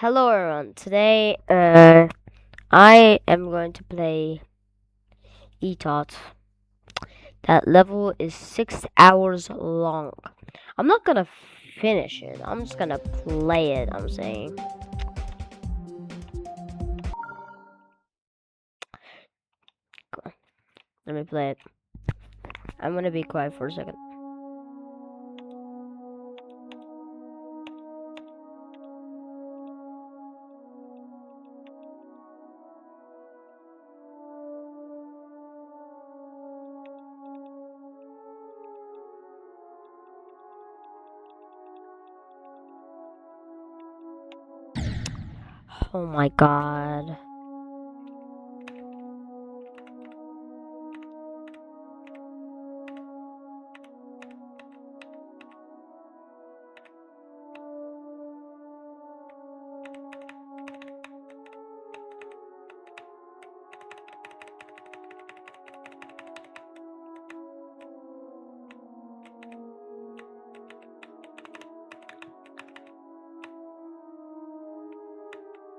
Hello everyone. Today, I am going to play ETOT. That level is 6 hours long. I'm not gonna finish it. I'm just gonna play it. I'm saying. Let me play it. I'm gonna be quiet for a second. Oh my god.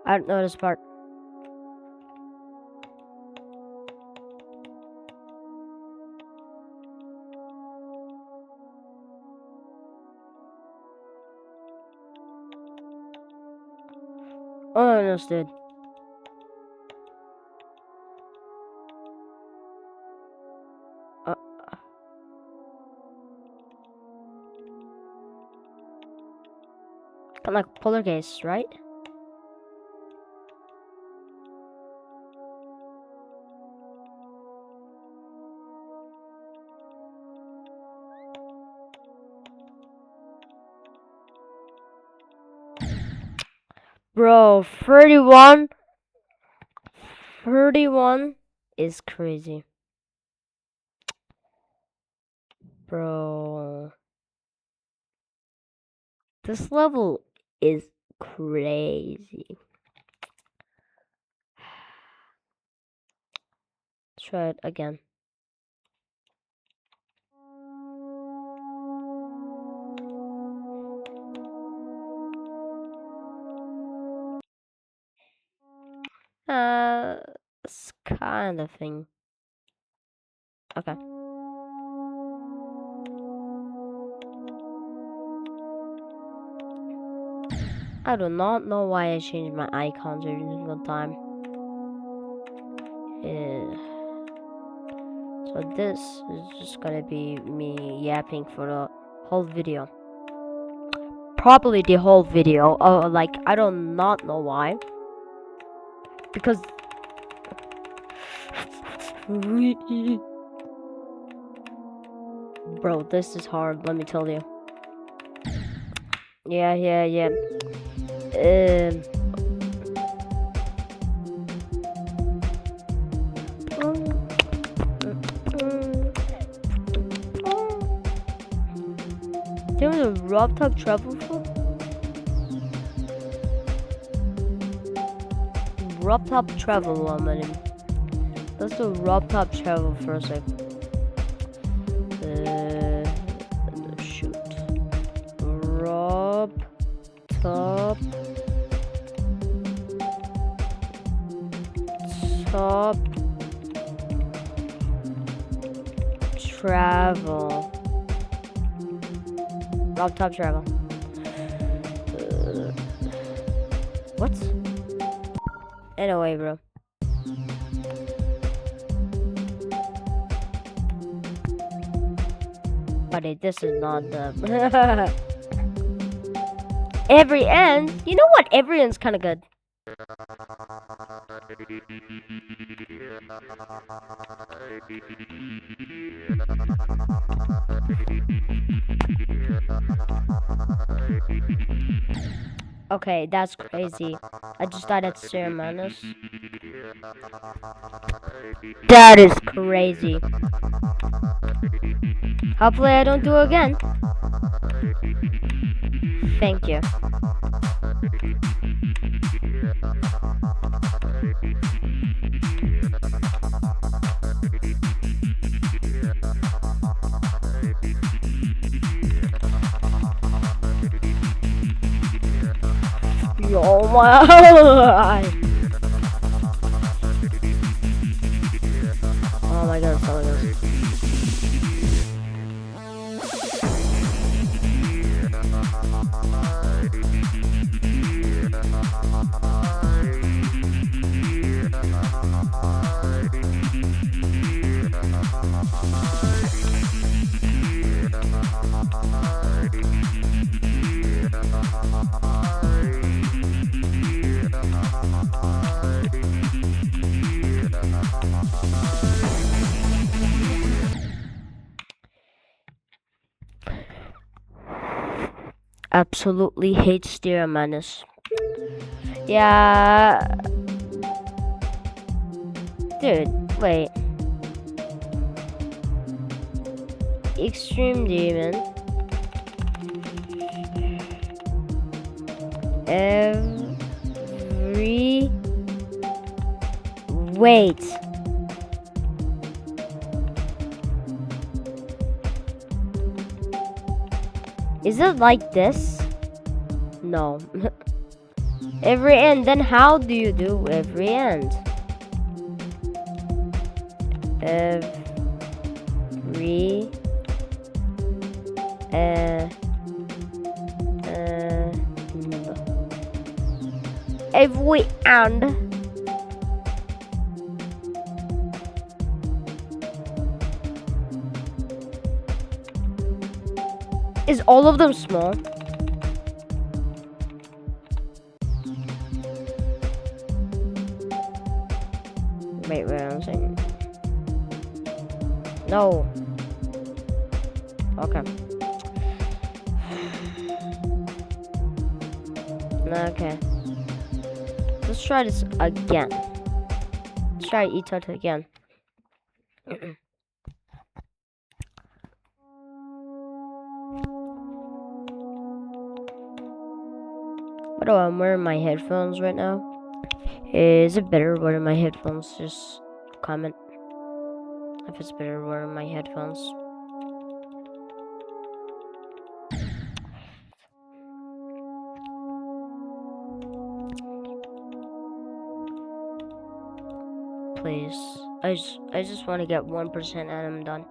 I don't know this part. Oh, I understood. Uh, kind of like polar case, right? Bro, 31 is crazy. Bro. This level is crazy. Let's try it again. This kind of thing. Okay. I do not know why I changed my icons every single time. So this is just gonna be me yapping for the whole video. Probably the whole video. Oh, like I do not know why. Because bro, this is hard, let me tell you. Yeah. There was a rooftop travel for? Rooftop travel, Let's do rooftop travel for a sec. Shoot. Rooftop travel. Rooftop travel. What? Anyway, bro. Buddy, this is not the every end. You know what? Every end's kind of good. Okay, that's crazy. I just died at zero minus. That is crazy. Hopefully I don't do it again. Thank you. Oh my! Oh my goodness! Oh my goodness! Absolutely hate Steer Manus. Yeah. Dude, wait. Extreme Demon. Every... Wait. Is it like this? No. Every end. Then how do you do every end? Every every and is all of them small? Wait, I'm saying no. Okay. Okay. Let's try this again. Let's try E-Tut again. By the way, I'm wearing my headphones right now. Is it better wearing my headphones? Just comment if it's better wearing my headphones. Please. I just want to get 1% and I'm done.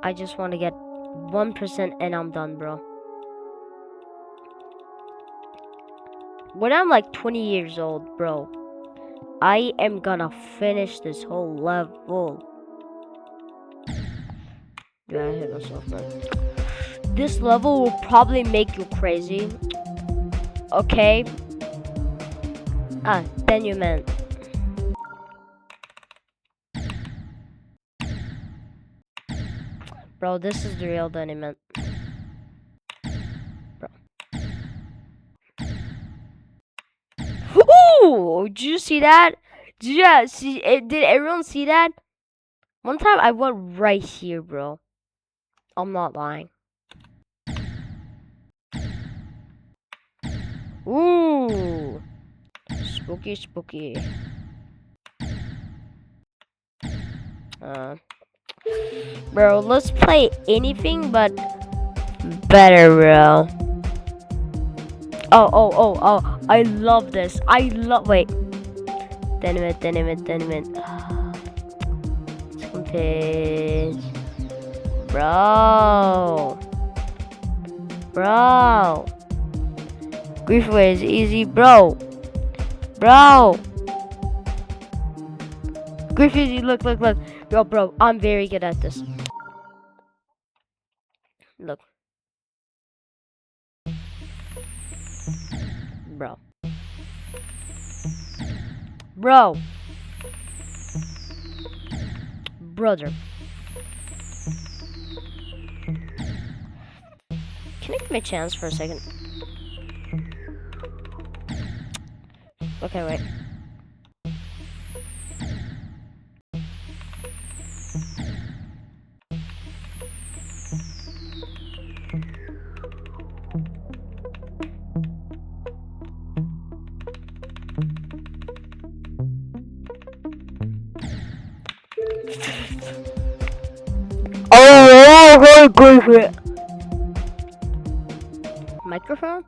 I just want to get 1% and I'm done, bro. When I'm like 20 years old, bro, I am gonna finish this whole level. Yeah, I hit myself, man. This level will probably make you crazy. Okay? Then you meant. Bro, this is the real Deniment. Bro. Ooh! Did you see that? Did everyone see that? One time I went right here, bro. I'm not lying. Ooh! Spooky, spooky. Bro, let's play anything but better, bro. Oh, I love this. Wait. Tenement. Second page. Bro. Griefway is easy, bro. Grief easy, look. Bro, I'm very good at this. Look. Bro. Brother. Can I give me a chance for a second? Okay, wait. Oh, good. Microphone?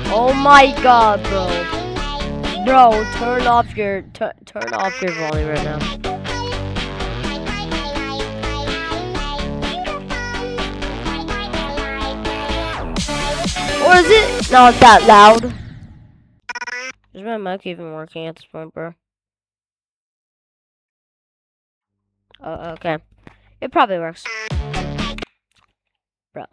Oh my god, bro. Bro, turn off your volume right now. Or is it not that loud? Is my mic even working at this point, bro? Oh, okay. It probably works. Bro.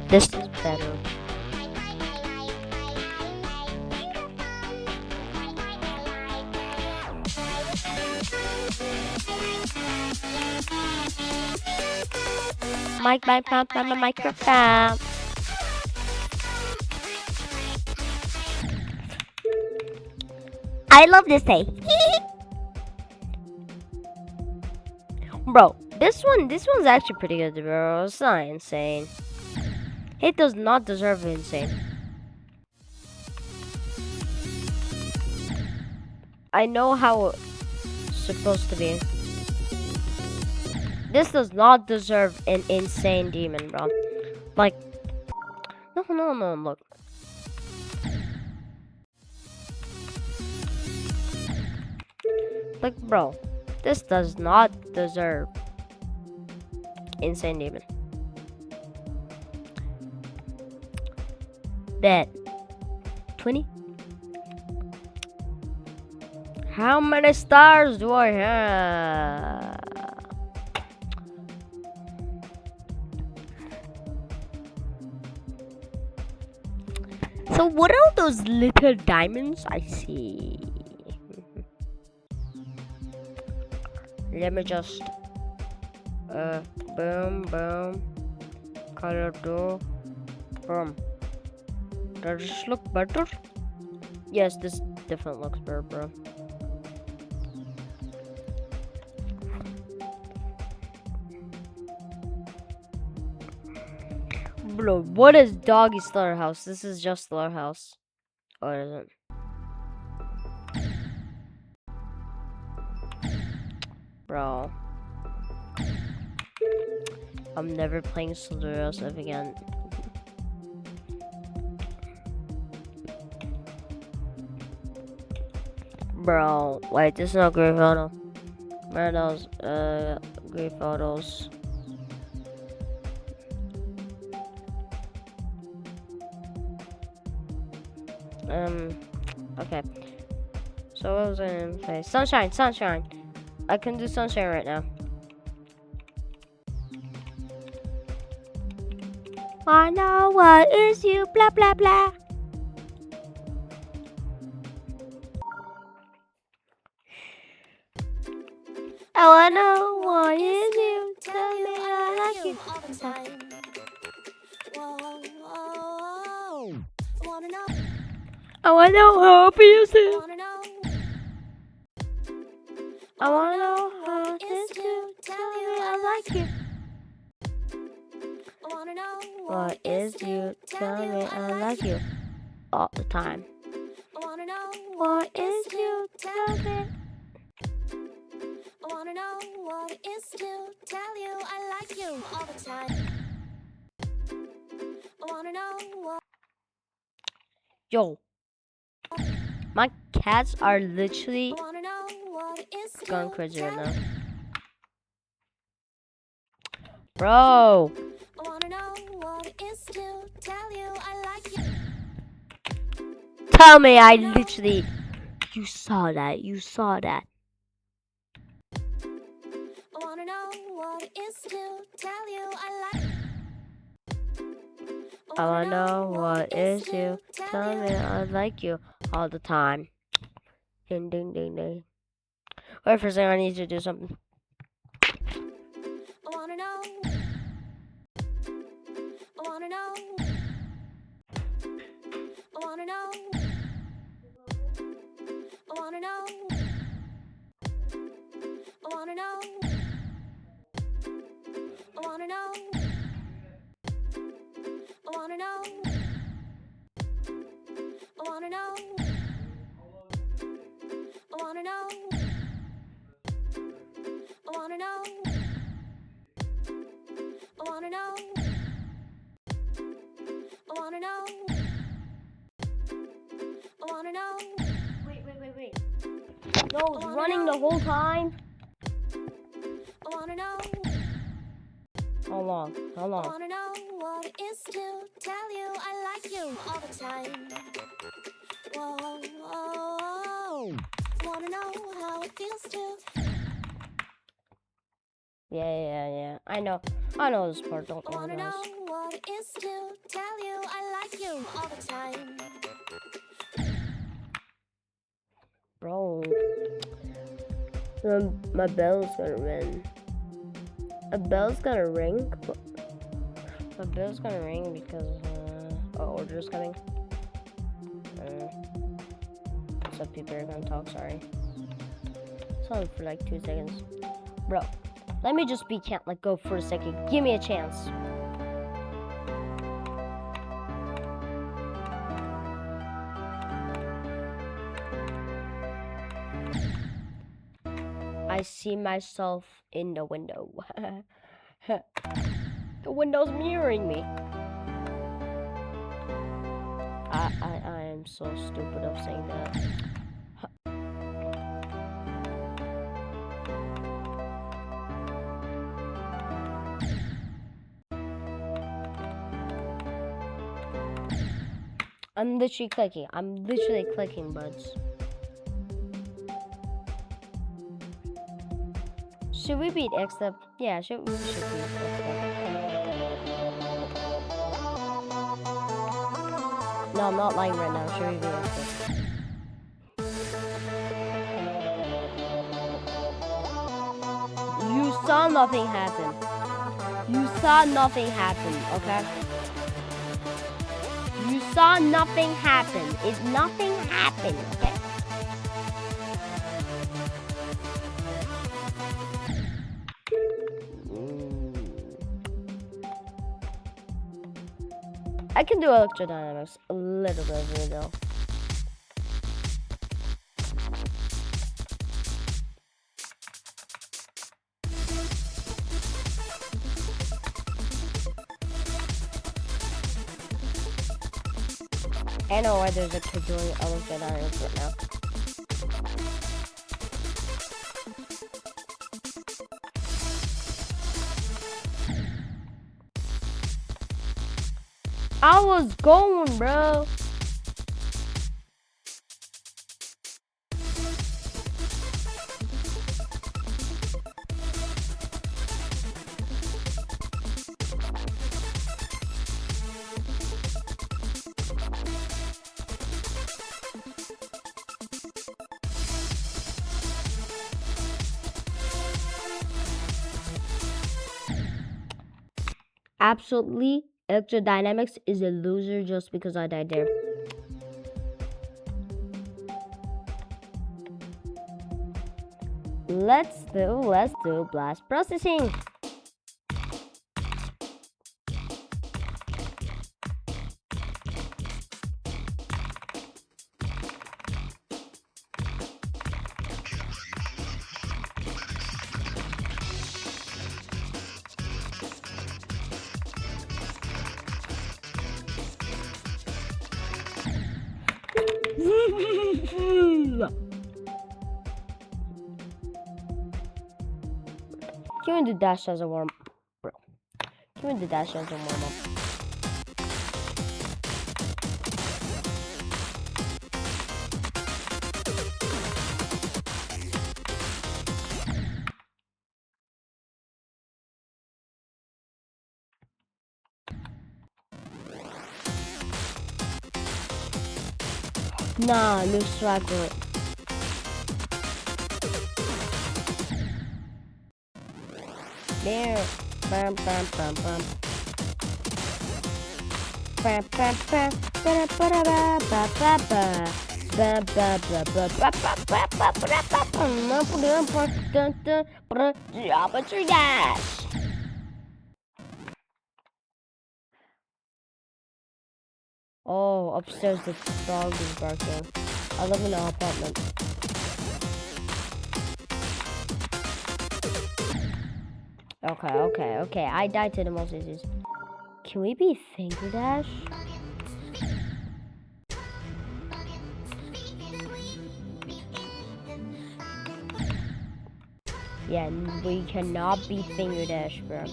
This is better. Microphone. I love this day. Bro, this one's actually pretty good, bro. It's not insane. It does not deserve insane. I know how it's supposed to be. This does not deserve an insane demon, bro. Like, no, look. Like, bro, this does not deserve insane demon. Bet 20. How many stars do I have? So what are those little diamonds I see? Let me just boom, color do, boom. Does this look better? Yes, this definitely looks better, bro. Bro, what is Doggy Slaughterhouse? This is just Slaughterhouse. Or is it? Bro. I'm never playing Slaughterhouse ever again. Bro, wait, this is not great photo. Where are those great photos? Okay. So what was I gonna say? Sunshine. I can do sunshine right now. I know what is you, blah blah blah. Oh, I know what is you. Tell me I like you all the time. Whoa. Wanna know? Oh, I know how it feels to. I wanna know how it is to tell you I like you. I wanna know what is you. Tell me I like you all the time. I wanna know what is you. Tell me. I wanna know what it is to tell you I like you all the time. I wanna know what. Yo, my cats are literally going crazy right now. Bro. I wanna know what it is to tell you I like you. Tell me I literally. You saw that. I wanna know what it is to tell you I like. I wanna know what it is to tell me I like you all the time. Ding ding ding ding. Wait for a second, I need to do something. I wanna know. I wanna know. I wanna know. I wanna know. I wanna know. I wanna know. I wanna know. I wanna know. I wanna know. was running the whole time? I wanna know. How long? How I long? wanna know what it is to tell you I like you all the time. Whoa, whoa, whoa. Wanna know how it feels to. Yeah. I know this part. Don't I worry, wanna know guys. what it is to tell you I like you all the time. Bro, my bell's gonna ring. A bell's gonna ring. My bell's gonna ring because order's coming. So people are gonna talk. Sorry. It's for like 2 seconds, bro. Let me just be can't let go for a second. Give me a chance. I see myself in the window. The window's mirroring me. I am so stupid of saying that. I'm literally clicking, buds. Should we beat X Step? Yeah, we should beat X Step. No, I'm not lying right now. Should we beat X Step? You saw nothing happen. You saw nothing happen, okay? You saw nothing happen. Nothing happened, okay? I can do electrodynamics a little bit of it though. I know why there's a kid doing electrodynamics right now. I was going, bro. Absolutely, electrodynamics is a loser just because I died there. Let's do blast processing. Can we do dash as a warm up? Bro. Can we do dash as a warm up? Nah, no swagger. There. Bam, bam, bam, bam. Bam, bam, bam. Ba ba ba ba ba ba ba. Ba ba ba ba ba ba ba ba ba ba. Geometry dash. Oh, upstairs the dog is barking. I live in an apartment. Okay. I died to the most easiest. Can we be finger dash? Yeah, we cannot beat finger dash, bro.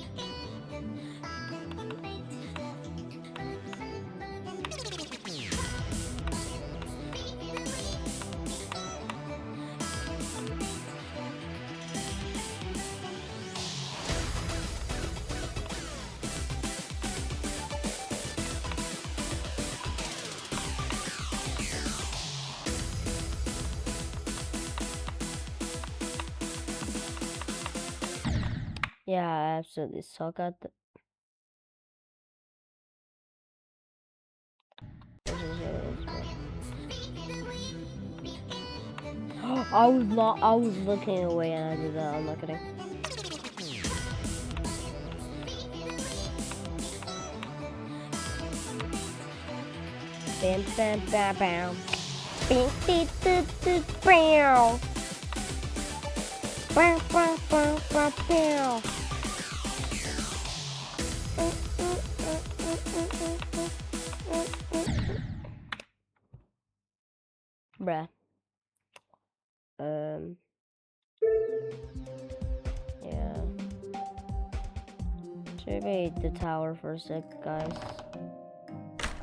Yeah, I absolutely suck at the. I was looking away and I did that. I'm not kidding. Bam, bam, bam, bam. Bam, beep, doot, doot, bam. Bam, bam, bam, bam, bam. Bruh. Yeah. Should we beat the tower for a sec, guys?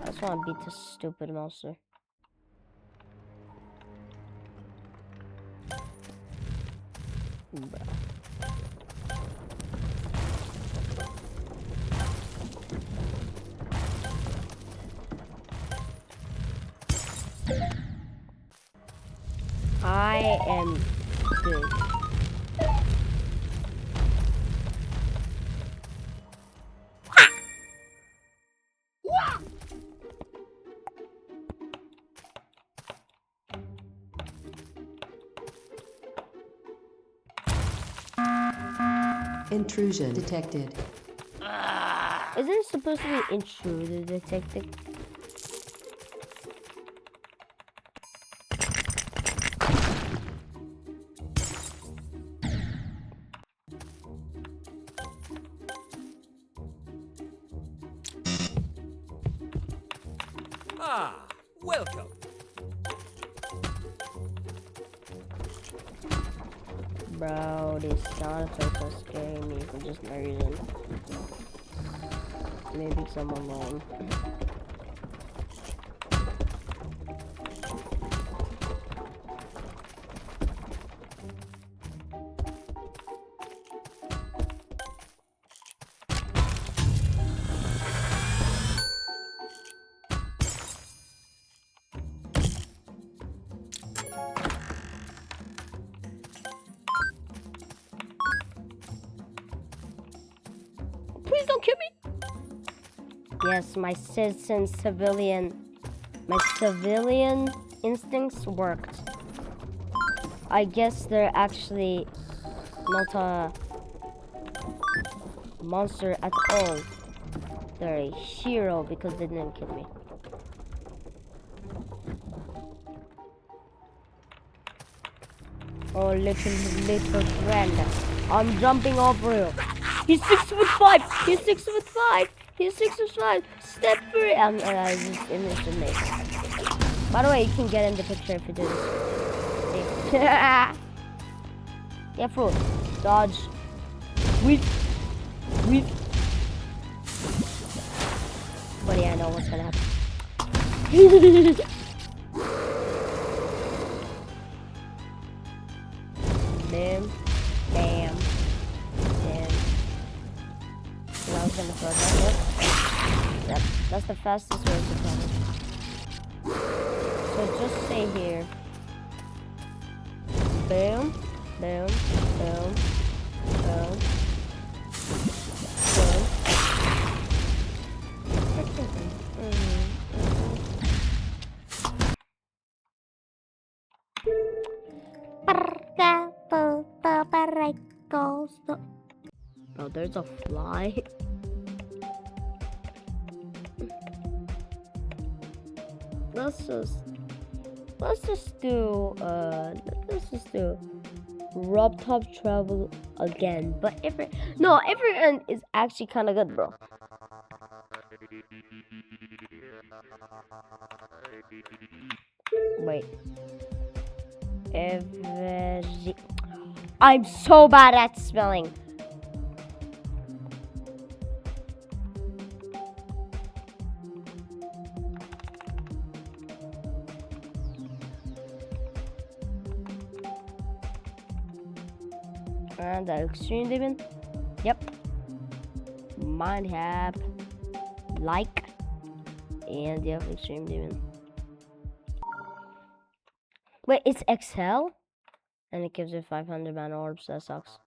I just want to beat this stupid monster. Bruh. I am good. Intrusion detected. Isn't it supposed to be intruder detected? Ah, welcome. Bro, these sound effects are scaring me for just no reason. Maybe someone alone. Please don't kill me! Yes, my civilian instincts worked. I guess they're actually not a monster at all. They're a hero because they didn't kill me. Oh, little friend. I'm jumping over you. He's 6'5". He's 6'5". He's 6'5". Step for it. I just innocent mate. By the way, you can get in the picture if you do this. See? Yeah, fruit. Dodge. Weep. But yeah, I know what's gonna happen. Bam. Bam. Bam. And I was gonna throw that. Yep, that's the fastest way to cover. So just stay here. Boom. Boom. Boom. Boom. Oh, there's a fly. let's just do Rob Top Travel again. But every end is actually kind of good, bro. Wait. I'm so bad at spelling. And the extreme demon. Yep. Mine have like and yep, extreme demon. Wait, it's XL? And it gives it 500 mana orbs. That sucks.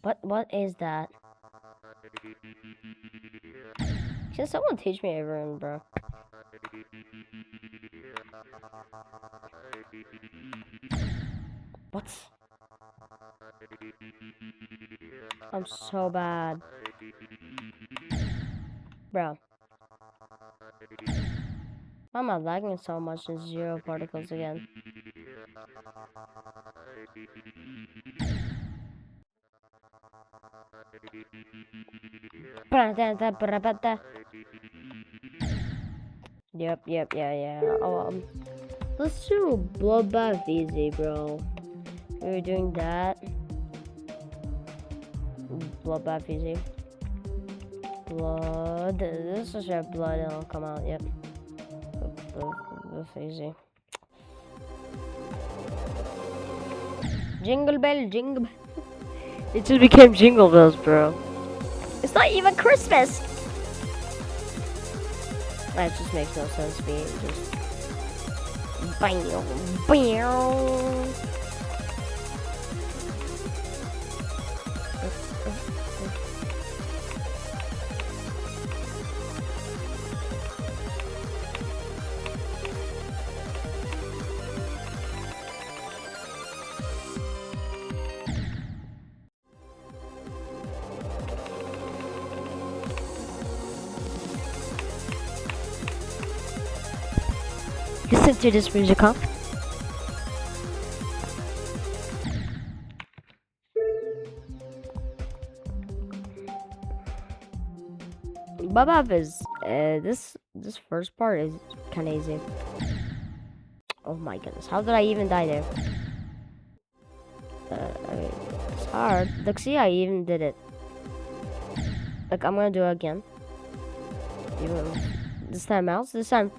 What is that? Can someone teach me everyone, bro? What? I'm so bad. Bro. Why am I lagging so much in zero particles again? Yep, yeah. Oh, let's do bloodbath easy, bro. We were doing that. Bloodbath easy. Blood. This is your blood. It'll come out. Yep. Bloodbath easy. Jingle bell, jingle bell. It just became jingle bells, bro. It's not even Christmas. That just makes no sense to me. Just bam, bam. Listen to this music, huh? Baba is this first part is kind of easy. Oh my goodness, how did I even die there? I mean, it's hard. Look, see, I even did it. Like, I'm gonna do it again. Even this time mouse. This time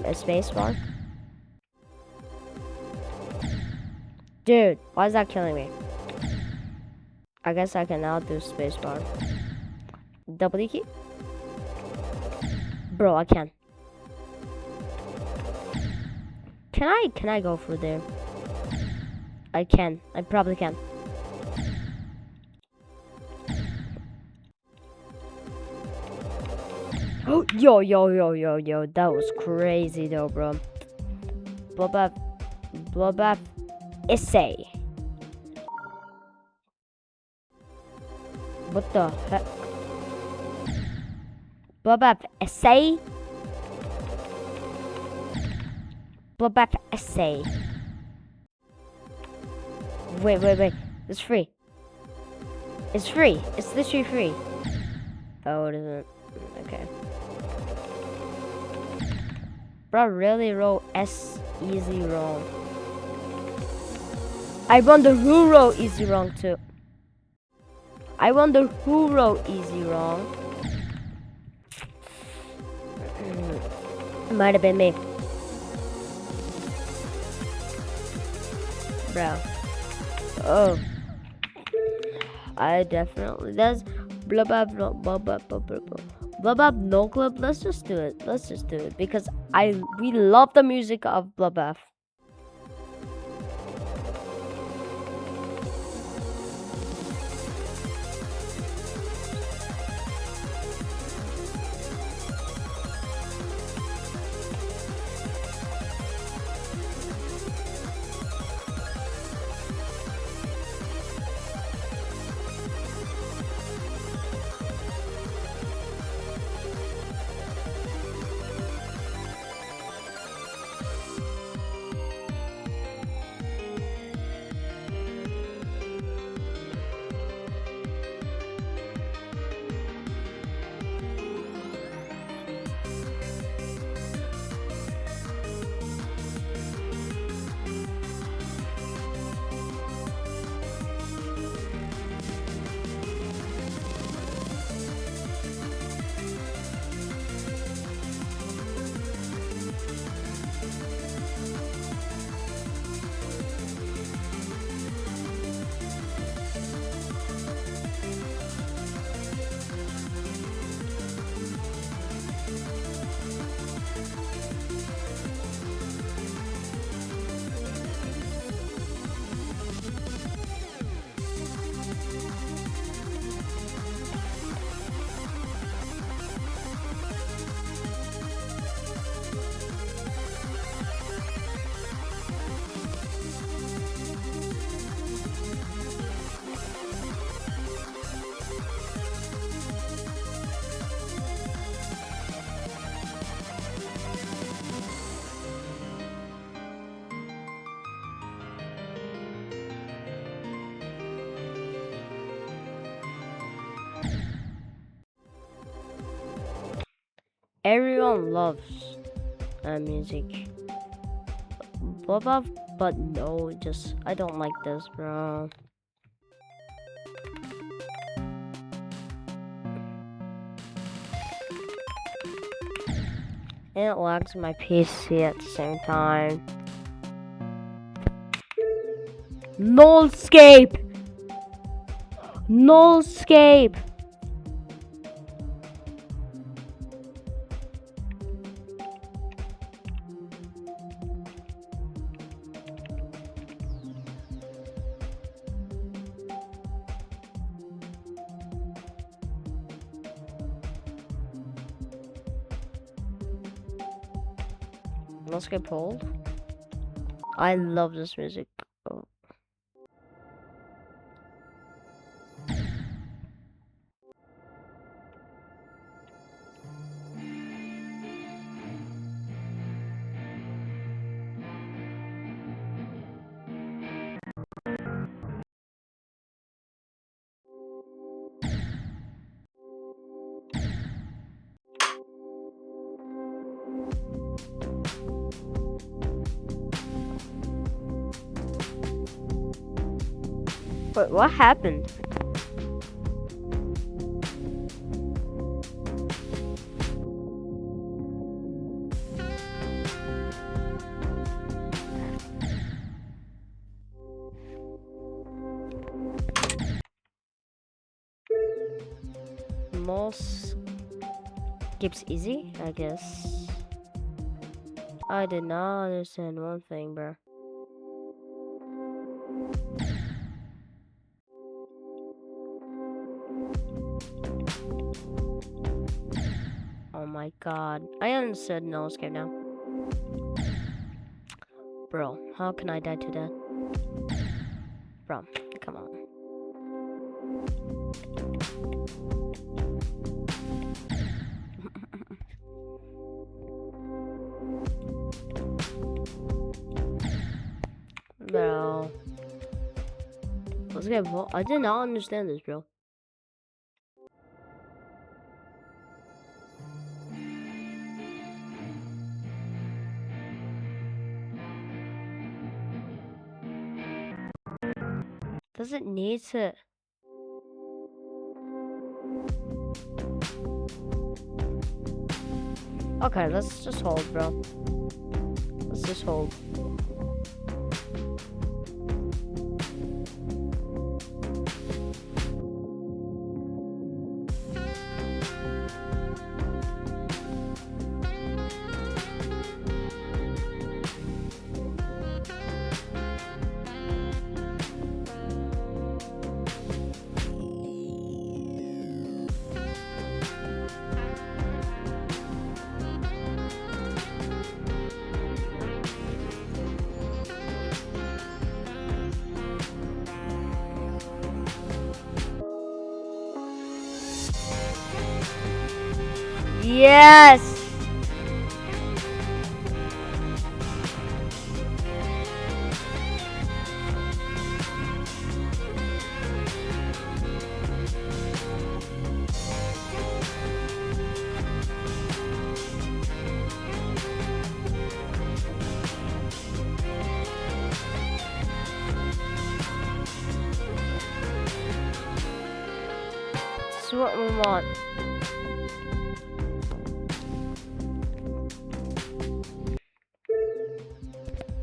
a space bar. Dude, why is that killing me? I guess I can now do space bar. Double key? Bro, I can. Can I go for there? I can. I probably can. Oh, yo. That was crazy though, bro. Bloodbath essay. What the heck? Bloodbath essay? Bloodbath essay. Wait. It's free. It's free. It's literally free. Oh, it isn't. Okay. Bro, really wrote S easy wrong. I wonder who wrote easy wrong too. I wonder who wrote easy wrong. It might have been me. Bro. Oh. I definitely does. Blah blah blah blah blah blah blah blah. Bloodbath no clip. Let's just do it because we love the music of Bloodbath. Everyone loves music. But no, just I don't like this, bro. And it lags my PC at the same time. Nullscape! Nullscape! Nullscape hold. I love this music. Oh. But what happened? Most skips easy, I guess. I did not understand one thing, bro. Oh my god. I understood no escape now. Bro, how can I die to that? Bro, come on. Bro. Let's get I did not understand this, bro. Does it need to? Okay, let's just hold, bro. Let's just hold. Yes! This is what we want.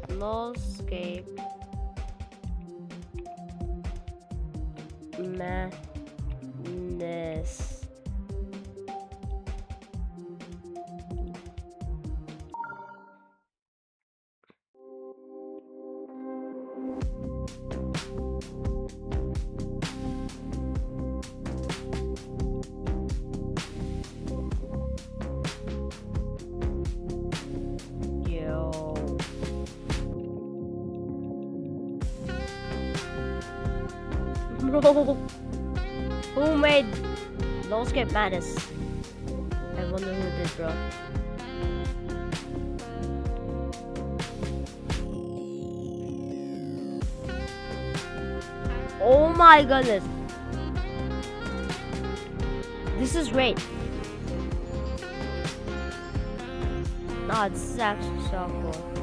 Nullscape madness. Bro, who made Nullscape Madness? I wonder who did, bro. Oh my goodness. This is great. No, this is actually so cool.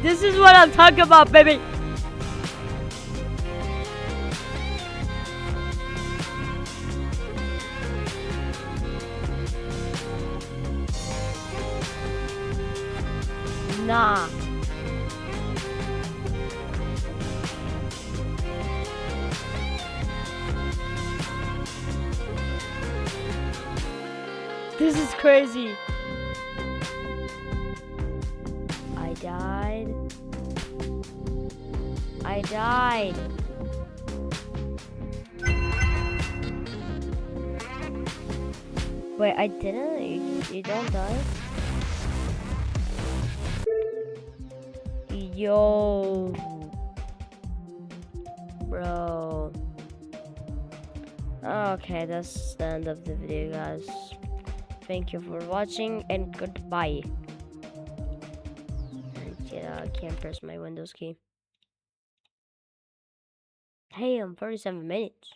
This is what I'm talking about, baby. Nah. This is crazy. I died. I died. Wait, I didn't? You don't die? Yo. Bro. Okay, that's the end of the video, guys. Thank you for watching and goodbye. Yeah, I can't press my Windows key. Hey, I'm 47 minutes.